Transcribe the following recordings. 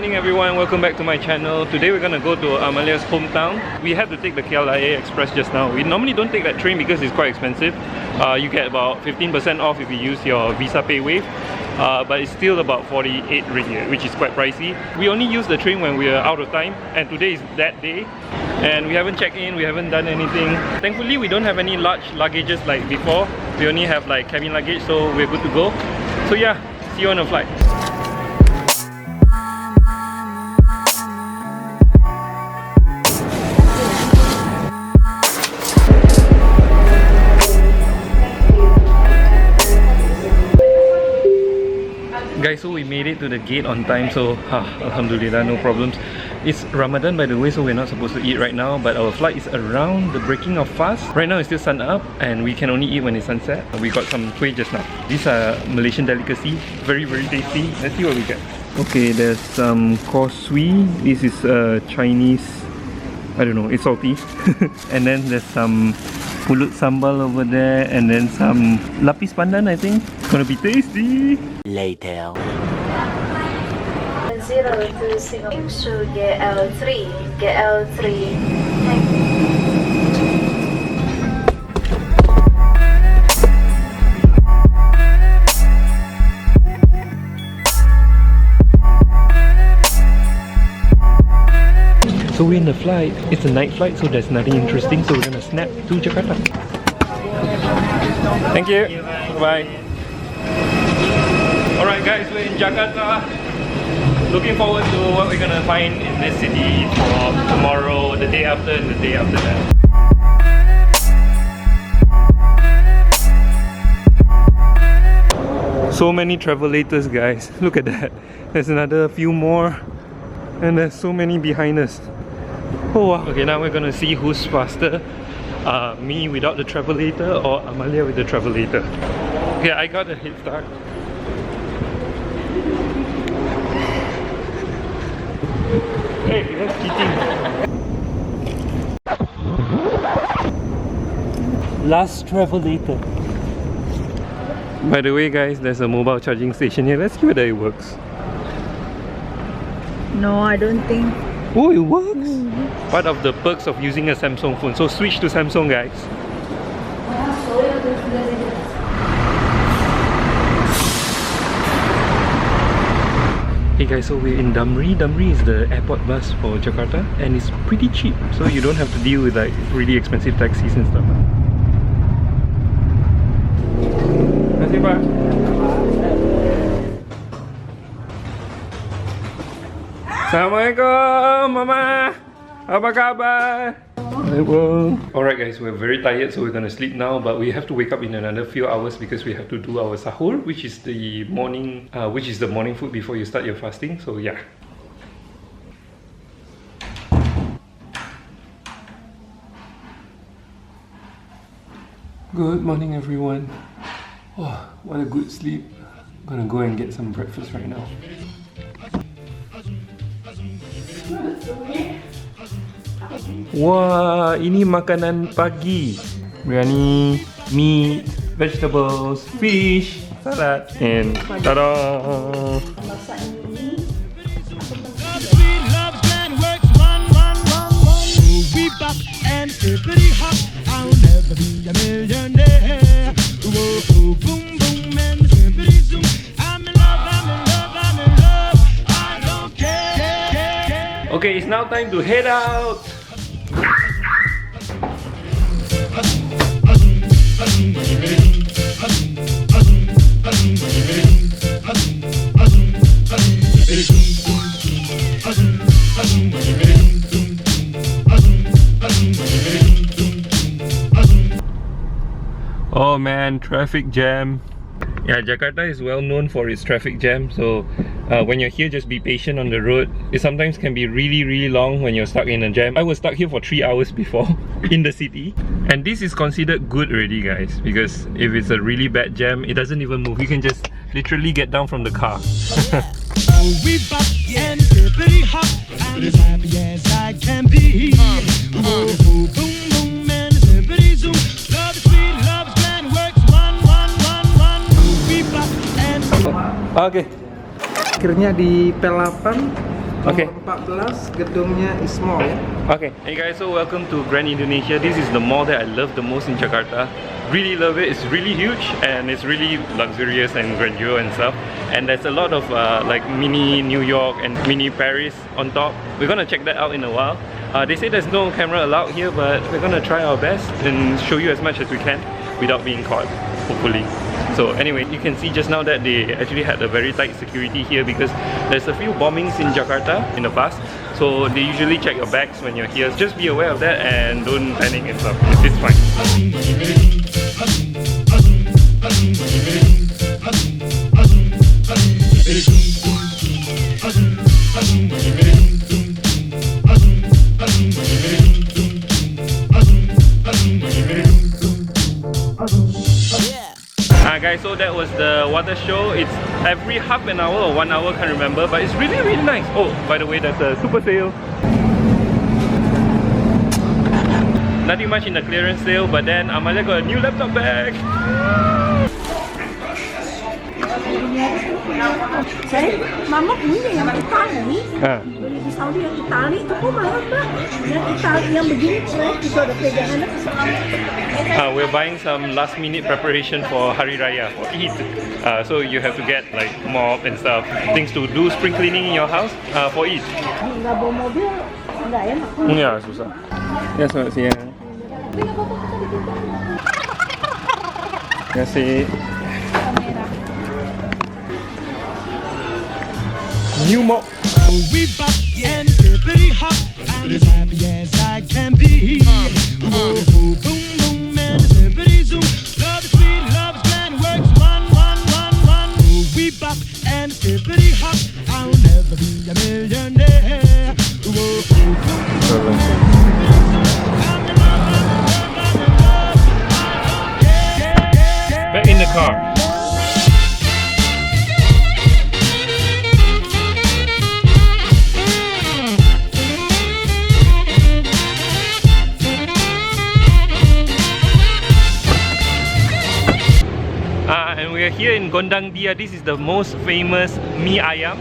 morning everyone, welcome back to my channel. Today we're gonna go to Amalia's hometown. We had to take the KLIA Express just now. We normally don't take that train because it's quite expensive. You get about 15% off if you use your Visa Pay Wave. But it's still about 48 ringgit, which is quite pricey. We only use the train when we are out of time, and today is that day. And we haven't checked in, we haven't done anything. Thankfully, we don't have any large luggages like before. We only have like cabin luggage, so we're good to go. So yeah, see you on the flight. Guys, so we made it to the gate on time, so alhamdulillah, no problems. It's Ramadan by the way, so we're not supposed to eat right now, but our flight is around the breaking of fast. Right now it's still sun up and we can only eat when it's sunset. We got some kuih just now. These are Malaysian delicacy, very tasty. Let's see what we get. Okay, there's some kosui. This is Chinese, I don't know, it's salty. And then there's some pulut sambal over there, and then some lapis pandan, I think. It's gonna be tasty. Later. 0 to Singapore to GL3. So we're in the flight. It's a night flight, so there's nothing interesting. So we're gonna snap to Jakarta. Thank you. Bye. Alright guys, we're in Jakarta. Looking forward to what we're gonna find in this city for tomorrow, the day after, and the day after that. So many travelators, guys. Look at that. There's another few more, and there's so many behind us. Oh wow. Okay, now we're gonna see who's faster. Me without the travelator or Amalia with the travelator. Okay, I got a head start. Hey, that's cheating. Last travelator. By the way guys, there's a mobile charging station here. Let's see whether it works. No, I don't think. Oh, it works! Part of the perks of using a Samsung phone. So switch to Samsung, guys. Hey guys, so we're in Damri. Damri is the airport bus for Jakarta, and it's pretty cheap, so you don't have to deal with like really expensive taxis and stuff. Terima kasih, Pak. Assalamualaikum, Mama. Apa kabar? Alright guys, we're very tired, so we're gonna sleep now, but we have to wake up in another few hours because we have to do our sahur, which is the morning food before you start your fasting. So yeah. Good morning everyone. Oh, what a good sleep. I'm gonna go and get some breakfast right now. Wah, ini makanan pagi. Biryani, meat, vegetables, fish, salad, and ta-da! Okay, it's now time to head out. Oh man, traffic jam. Yeah, Jakarta is well known for its traffic jam, so when you're here, just be patient on the road. It sometimes can be really long when you're stuck in a jam. I was stuck here for 3 hours before in the city, and this is considered good already guys, because if it's a really bad jam, it doesn't even move. You can just literally get down from the car. We bop and pretty hot, I'm as happy as I can be. Boom boom and pretty zoom. Love is sweet, love is grand, works one. We bop and. Okay. Akhirnya di P8 Okay. Nomor 14 gedungnya is small ya. Okay, hey guys, so welcome to Grand Indonesia. This is the mall that I love the most in Jakarta. Really love it. It's really huge and it's really luxurious and grandeur and stuff. And there's a lot of like mini New York and mini Paris on top. We're gonna check that out in a while. They say there's no camera allowed here, but we're gonna try our best and show you as much as we can without being caught, hopefully. So anyway, you can see just now that they actually had a very tight security here because there's a few bombings in Jakarta in the past. So they usually check your bags when you're here. Just be aware of that and don't panic and stuff. It's fine. Guys, so that was the water show. It's every half an hour or 1 hour, can't remember, but it's really nice. Oh, by the way, there's a super sale. Nothing much in the clearance sale, but then Amalia got a new laptop bag. Mama punya yang Itali, beli di Saudi yang Itali itu kok mahal Mbak? Yang Itali yang begini keren, itu ada pegangannya. We're buying some last minute preparation for Hari Raya, for Eid. So you have to get like mop and stuff, things to do spring cleaning in your house for Eid. Nggak bawa mobil, nggak enak. Ya, susah. Ya, selamat siang. Terima kasih. New mop. We bop and hippity hop. I'm as happy as I can be. Boom boom and hippity zoom. Love is sweet, love is grand, works one. We bop and hippity hop. I'll never be a millionaire. Back in the car. And we are here in Gondangdia. This is the most famous mie ayam.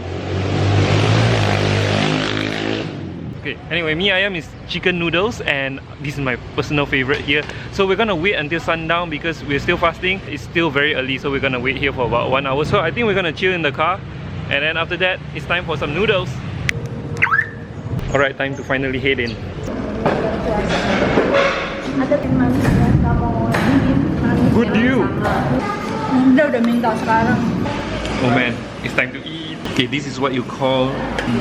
Okay, anyway, mie ayam is chicken noodles and this is my personal favorite here. So we're gonna wait until sundown because we're still fasting. It's still very early, so we're gonna wait here for about 1 hour. So I think we're gonna chill in the car and then after that, it's time for some noodles. Alright, time to finally head in. Good deal! Udah minta sekarang. Oh man, it's time to eat. Okay, this is what you call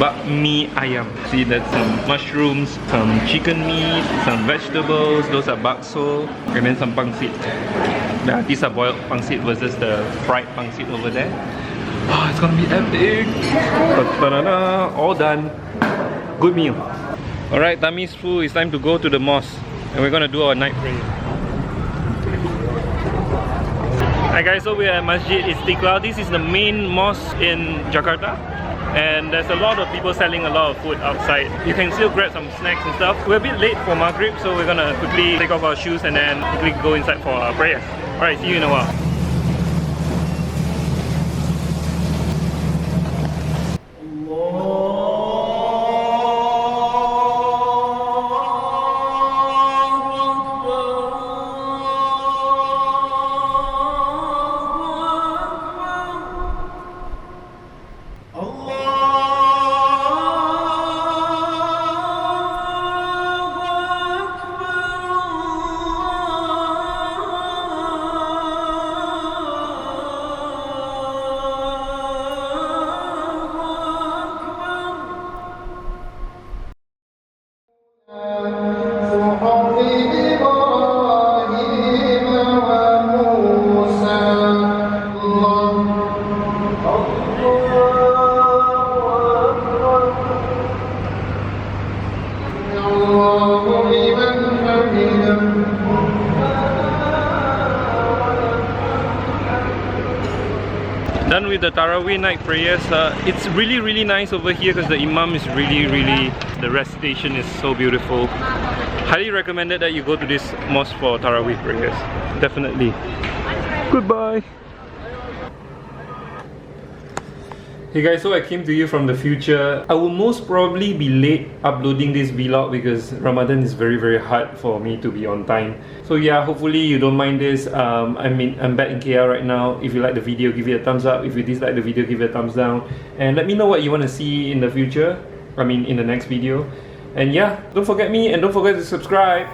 bakmi ayam. See, that's some mushrooms, some chicken meat, some vegetables. Those are bakso, and then some pangsit. These are boiled pangsit versus the fried pangsit over there. Oh, it's gonna be epic! Ta-da-da, all done. Good meal. Alright, tummy's full. It's time to go to the mosque, and we're gonna do our night prayer. Hi guys, so we are at Masjid Istiqlal. This is the main mosque in Jakarta and there's a lot of people selling a lot of food outside. You can still grab some snacks and stuff. We're a bit late for Maghrib, so we're gonna quickly take off our shoes and then quickly go inside for our prayers. Alright, see you in a while. Done with the Tarawih night prayers. It's really nice over here because the Imam is really, the recitation is so beautiful. Highly recommended that you go to this mosque for Tarawih prayers. Definitely. Goodbye. Hey guys, so I came to you from the future. I will most probably be late uploading this vlog because Ramadan is very hard for me to be on time. So yeah, hopefully you don't mind this. I'm back in KL right now. If you like the video, give it a thumbs up. If you dislike the video, give it a thumbs down. And let me know what you want to see in the future. I mean in the next video. And yeah, don't forget me and don't forget to subscribe.